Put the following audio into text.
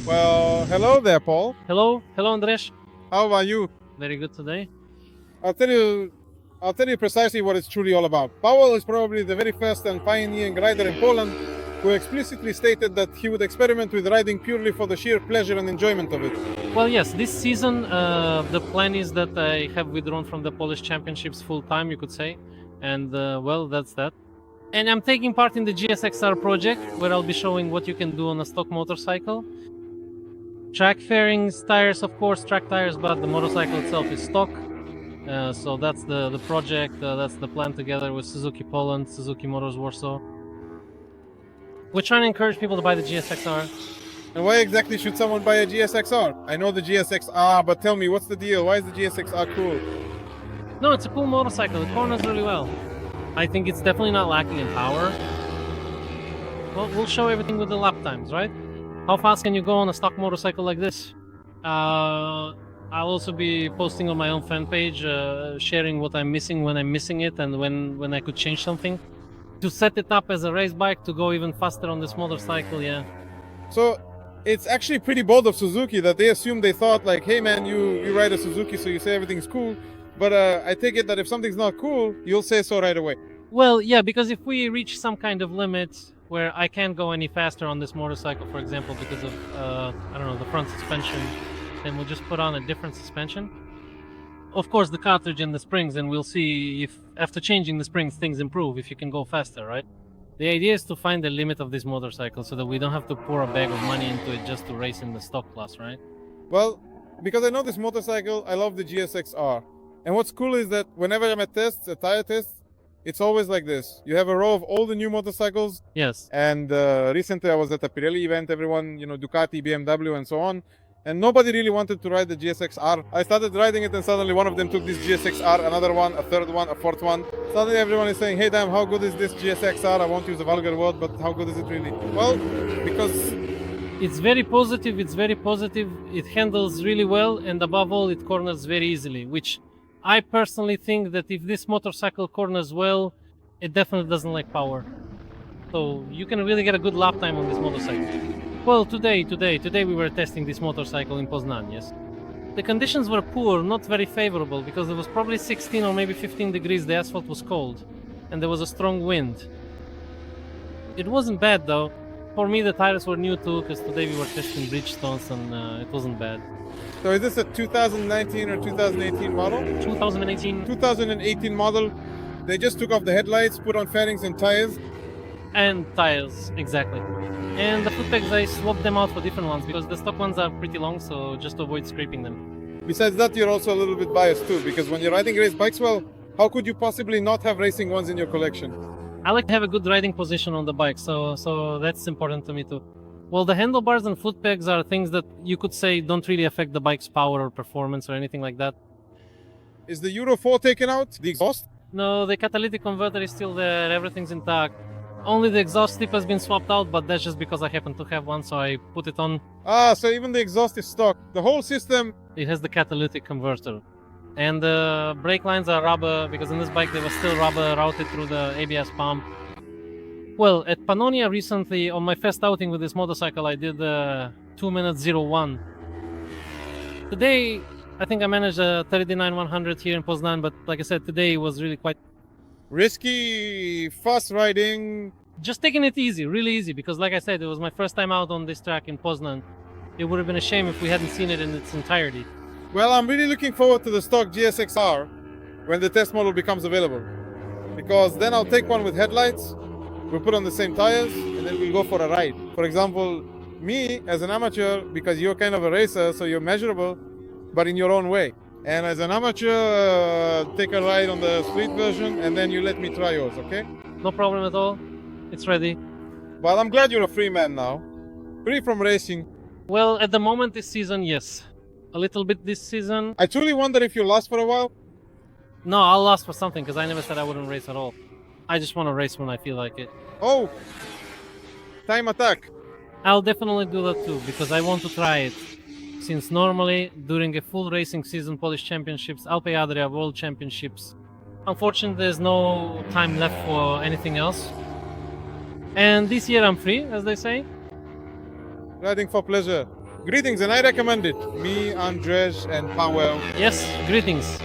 Well, hello there, Paul. Hello, Andres. How are you? Very good today. I'll tell you, I'll tell you precisely what it's truly all about. Paweł is probably the very first and pioneering rider in Poland who explicitly stated that he would experiment with riding purely for the sheer pleasure and enjoyment of it. Well, yes, this season the plan is that I have withdrawn from the Polish Championships full time, you could say, and well, that's that. And I'm taking part in the GSX-R project, where I'll be showing what you can do on a stock motorcycle. Track fairings, tires, of course, track tires, but the motorcycle itself is stock. So that's the project, that's the plan together with Suzuki Poland, Suzuki Motors Warsaw. We're trying to encourage people to buy the GSX-R. And why exactly should someone buy a GSX-R? I know the GSX-R, but tell me, what's the deal? Why is the GSX-R cool? No, it's a cool motorcycle. It corners really well. I think it's definitely not lacking in power. Well, we'll show everything with the lap times, right? How fast can you go on a stock motorcycle like this? I'll also be posting on my own fan page, sharing what I'm missing when I'm missing it and when I could change something. To set it up as a race bike to go even faster on this motorcycle, yeah. So, it's actually pretty bold of Suzuki that they thought like, hey man, you ride a Suzuki, so you say everything's cool. But I take it that if something's not cool, you'll say so right away. Well, yeah, because if we reach some kind of limit where I can't go any faster on this motorcycle, for example, because of, I don't know, the front suspension, then we'll just put on a different suspension. Of course, the cartridge and the springs, and we'll see if, after changing the springs, things improve, if you can go faster, right? The idea is to find the limit of this motorcycle so that we don't have to pour a bag of money into it just to race in the stock class, right? Well, because I know this motorcycle, I love the GSX-R. And what's cool is that whenever I'm at tests, at tire tests, it's always like this. You have a row of all the new motorcycles. Yes. And recently I was at a Pirelli event, everyone, Ducati, BMW and so on. And nobody really wanted to ride the GSX-R. I started riding it and suddenly one of them took this GSX-R, another one, a third one, a fourth one. Suddenly everyone is saying, hey damn, how good is this GSX-R? I won't use a vulgar word, but how good is it really? Well, because it's very positive, it handles really well, and above all, it corners very easily, which I personally think that if this motorcycle corners well, it definitely doesn't lack power. So you can really get a good lap time on this motorcycle. Well, today we were testing this motorcycle in Poznan, yes. The conditions were poor, not very favorable, because it was probably 16 or maybe 15 degrees, the asphalt was cold, and there was a strong wind. It wasn't bad though. For me, the tires were new too, because today we were testing Bridgestones and it wasn't bad. So is this a 2019 or 2018 model? 2018. 2018 model. They just took off the headlights, put on fairings and tires. And tires, exactly. And the foot pegs, I swapped them out for different ones because the stock ones are pretty long, so just to avoid scraping them. Besides that, you're also a little bit biased too, because when you're riding race bikes, well, how could you possibly not have racing ones in your collection? I like to have a good riding position on the bike, so that's important to me too. Well, the handlebars and foot pegs are things that you could say don't really affect the bike's power or performance or anything like that. Is the Euro 4 taken out? The exhaust? No, the catalytic converter is still there, everything's intact. Only the exhaust tip has been swapped out, but that's just because I happen to have one, so I put it on. Ah, so even the exhaust is stock. The whole system... It has the catalytic converter. And the brake lines are rubber, because in this bike they were still rubber routed through the ABS pump. Well, at Pannonia recently, on my first outing with this motorcycle, I did 2 minutes 01. Today, I think I managed a 39-100 here in Poznan, but like I said, today was really quite... risky, fast riding. Just taking it easy, really easy, because like I said, it was my first time out on this track in Poznan. It would have been a shame if we hadn't seen it in its entirety. Well, I'm really looking forward to the stock GSX-R when the test model becomes available. Because then I'll take one with headlights, we'll put on the same tires, and then we'll go for a ride. For example, me as an amateur, because you're kind of a racer, so you're measurable, but in your own way. And as an amateur, take a ride on the street version, and then you let me try yours, okay? No problem at all. It's ready. But I'm glad you're a free man now. Free from racing. Well, at the moment this season, yes. A little bit this season. I truly wonder if you'll last for a while. No, I'll last for something, because I never said I wouldn't race at all. I just want to race when I feel like it. Oh! Time attack. I'll definitely do that too, because I want to try it. Since normally, during a full racing season, Polish Championships, Alpe Adria World Championships, unfortunately there's no time left for anything else. And this year I'm free, as they say. Riding for pleasure. Greetings, and I recommend it. Me, Andrzej, and Paweł. Yes, greetings.